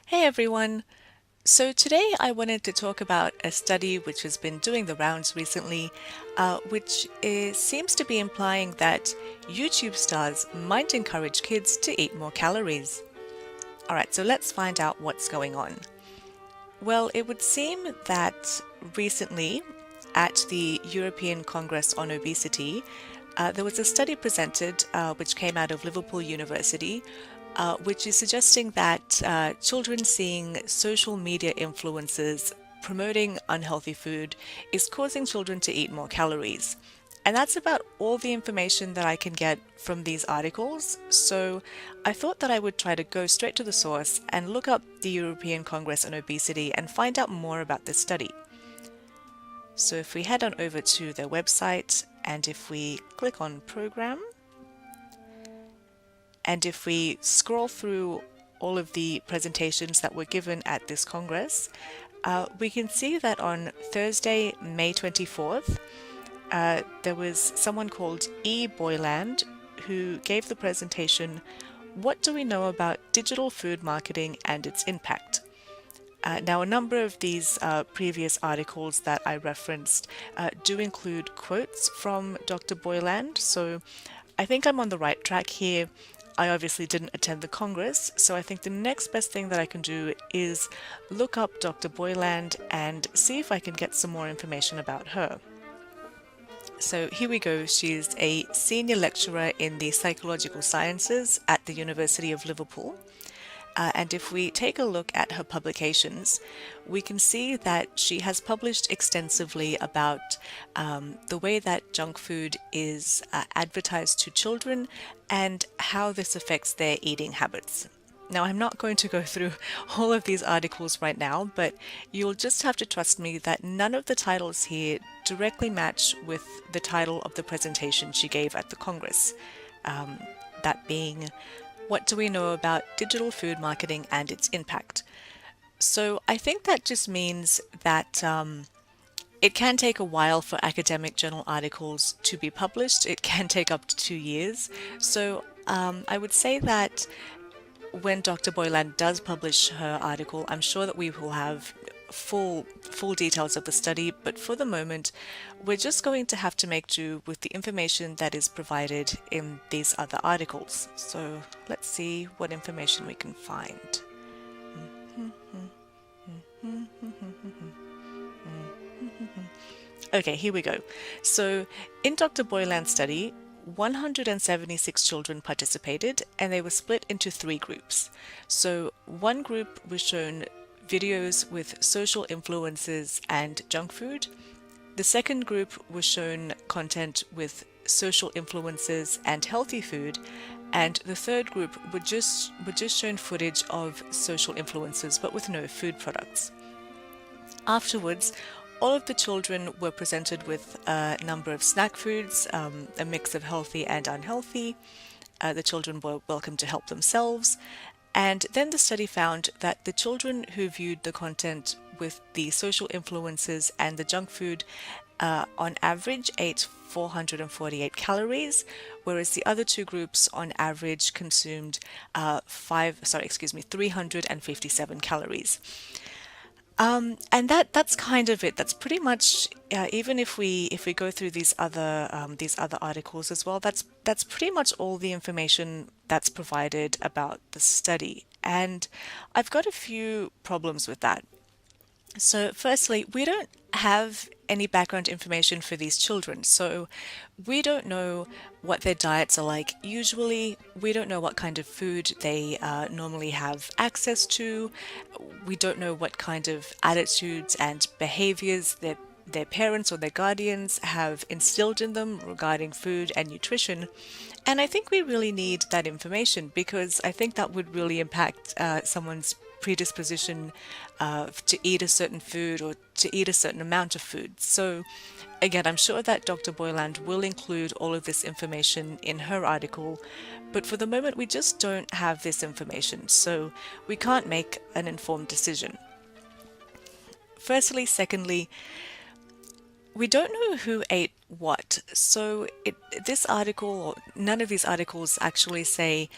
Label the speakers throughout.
Speaker 1: Hey everyone! So today I wanted to talk about a study which has been doing the rounds recently, seems to be implying that YouTube stars might encourage kids to eat more calories. Alright, so let's find out what's going on. Well, it would seem that recently at the European Congress on Obesity, there was a study presented which came out of Liverpool University, which is suggesting that children seeing social media influencers promoting unhealthy food is causing children to eat more calories. And that's about all the information that I can get from these articles, so I thought that I would try to go straight to the source and look up the European Congress on Obesity and find out more about this study. So if we head on over to their website and if we click on Program, and if we scroll through all of the presentations that were given at this Congress, we can see that on Thursday, May 24th, there was someone called E. Boyland who gave the presentation, "What do we know about digital food marketing and its impact?" Now, a number of these previous articles that I referenced do include quotes from Dr. Boyland, so I think I'm on the right track here. I obviously didn't attend the Congress, so I think the next best thing that I can do is look up Dr. Boyland and see if I can get some more information about her. So here we go. She's a senior lecturer in the psychological sciences at the University of Liverpool. And if we take a look at her publications, we can see that she has published extensively about the way that junk food is advertised to children and how this affects their eating habits. Now, I'm not going to go through all of these articles right now, but you'll just have to trust me that none of the titles here directly match with the title of the presentation she gave at the Congress. That being, "What do we know about digital food marketing and its impact?" So I think that just means that it can take a while for academic journal articles to be published. It can take up to 2 years. So I would say that when Dr. Boyland does publish her article, I'm sure that we will have full details of the study, but for the moment, we're just going to have to make do with the information that is provided in these other articles. So let's see what information we can find. Okay, here we go. So in Dr. Boyland's study, 176 children participated and they were split into 3 groups. So one group was shown videos with social influences and junk food. The second group was shown content with social influences and healthy food. And the third group were just shown footage of social influences but with no food products. Afterwards, all of the children were presented with a number of snack foods, a mix of healthy and unhealthy. The children were welcome to help themselves. And then the study found that the children who viewed the content with the social influences and the junk food on average ate 448 calories, whereas the other 2 groups on average consumed 357 calories. And that's kind of it. That's pretty much even if we go through these other articles as well. That's pretty much all the information that's provided about the study. And I've got a few problems with that. So firstly, we don't have any background information for these children, so we don't know what their diets are like usually. We don't know what kind of food they normally have access to. We don't know what kind of attitudes and behaviors their parents or their guardians have instilled in them regarding food and nutrition. And I think we really need that information because I think that would really impact someone's predisposition to eat a certain food or to eat a certain amount of food. So again, I'm sure that Dr. Boyland will include all of this information in her article, but for the moment we just don't have this information, so we can't make an informed decision. Secondly, we don't know who ate what. So this article, or none of these articles actually say,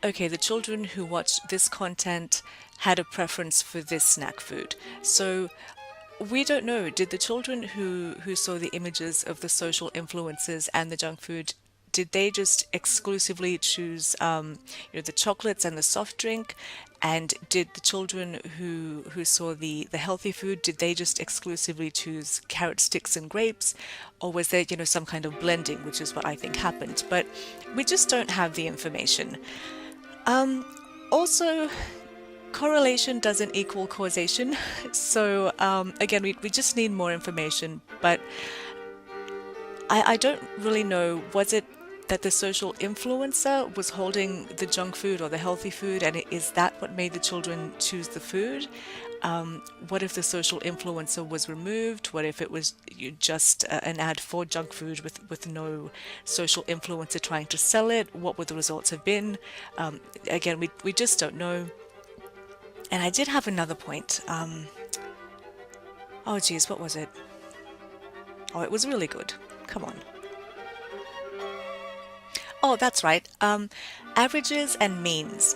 Speaker 1: okay, the children who watched this content had a preference for this snack food. So we don't know. Did the children who saw the images of the social influences and the junk food, did they just exclusively choose, the chocolates and the soft drink? And did the children who saw the healthy food, did they just exclusively choose carrot sticks and grapes? Or was there, some kind of blending, which is what I think happened? But we just don't have the information. Also, correlation doesn't equal causation. So again, we just need more information. But I don't really know, was it that the social influencer was holding the junk food or the healthy food, and is that what made the children choose the food? What if the social influencer was removed? What if it was just an ad for junk food with no social influencer trying to sell it? What would the results have been? Again, we just don't know. And I did have another point. Oh geez, what was it? Oh, it was really good. Come on. Oh, that's right. Averages and means.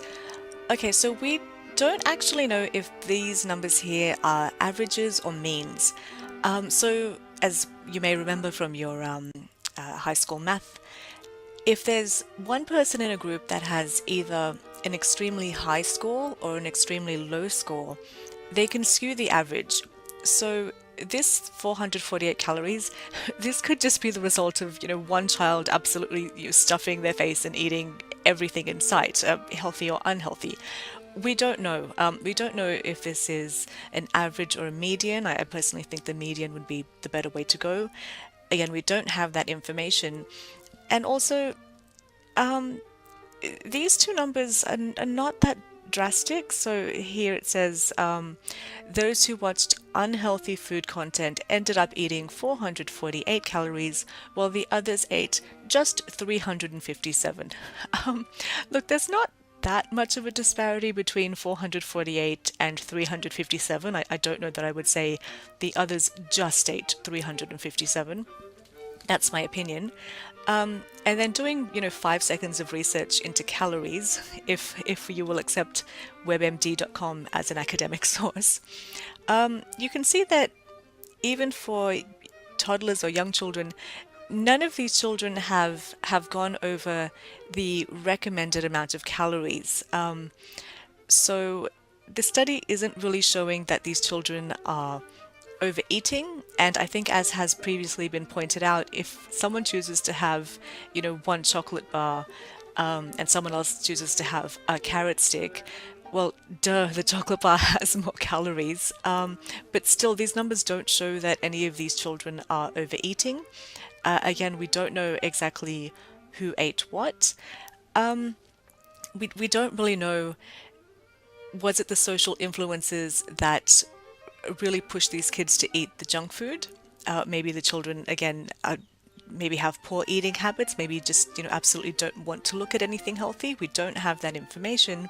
Speaker 1: Okay, so we don't actually know if these numbers here are averages or means. So as you may remember from your high school math, if there's one person in a group that has either an extremely high score or an extremely low score, they can skew the average. So this 448 calories, this could just be the result of, one child absolutely stuffing their face and eating everything in sight, healthy or unhealthy. We don't know. We don't know if this is an average or a median. I personally think the median would be the better way to go. Again, we don't have that information. And also, these two numbers are not that drastic. So here it says those who watched unhealthy food content ended up eating 448 calories, while the others ate just 357. Look, there's not that much of a disparity between 448 and 357. I don't know that I would say the others just ate 357. That's my opinion. And then doing, 5 seconds of research into calories, if you will accept webmd.com as an academic source, you can see that even for toddlers or young children, none of these children have gone over the recommended amount of calories. So the study isn't really showing that these children are overeating, and I think, as has previously been pointed out, if someone chooses to have, one chocolate bar, and someone else chooses to have a carrot stick, well, duh, the chocolate bar has more calories. But still, these numbers don't show that any of these children are overeating. Again, we don't know exactly who ate what. We don't really know, was it the social influences that really push these kids to eat the junk food? Maybe the children, again, maybe have poor eating habits, maybe just, absolutely don't want to look at anything healthy. We don't have that information.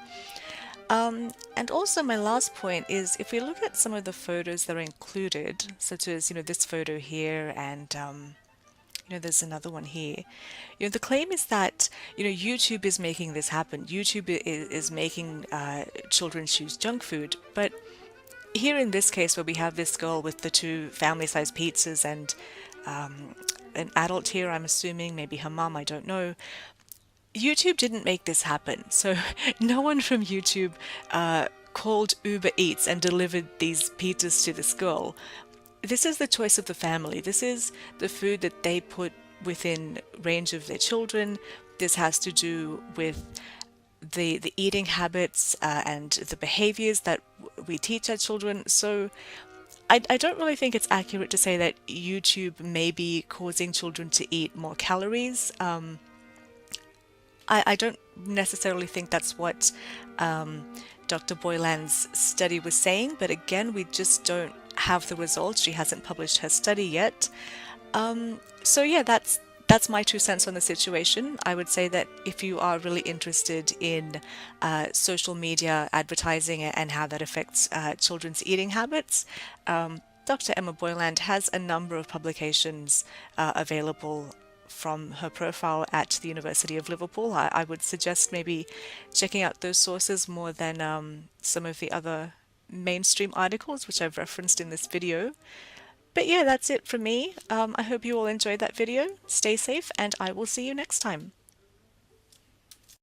Speaker 1: And also my last point is, if we look at some of the photos that are included, such as, this photo here, and there's another one here. The claim is that, YouTube is making this happen. YouTube is making children choose junk food. But here in this case, where we have this girl with the two family-sized pizzas and an adult here, I'm assuming, maybe her mom, I don't know, YouTube didn't make this happen. So no one from YouTube called Uber Eats and delivered these pizzas to this girl. This is the choice of the family. This is the food that they put within range of their children. This has to do with the eating habits and the behaviors that we teach our children. So I don't really think it's accurate to say that YouTube may be causing children to eat more calories. I don't necessarily think that's what Dr. Boylan's study was saying, but again, we just don't have the results. She hasn't published her study yet. So yeah, that's my 2 cents on the situation. I would say that if you are really interested in social media advertising and how that affects children's eating habits, Dr. Emma Boyland has a number of publications available from her profile at the University of Liverpool. I would suggest maybe checking out those sources more than some of the other mainstream articles which I've referenced in this video. But yeah, that's it from me. I hope you all enjoyed that video. Stay safe, and I will see you next time.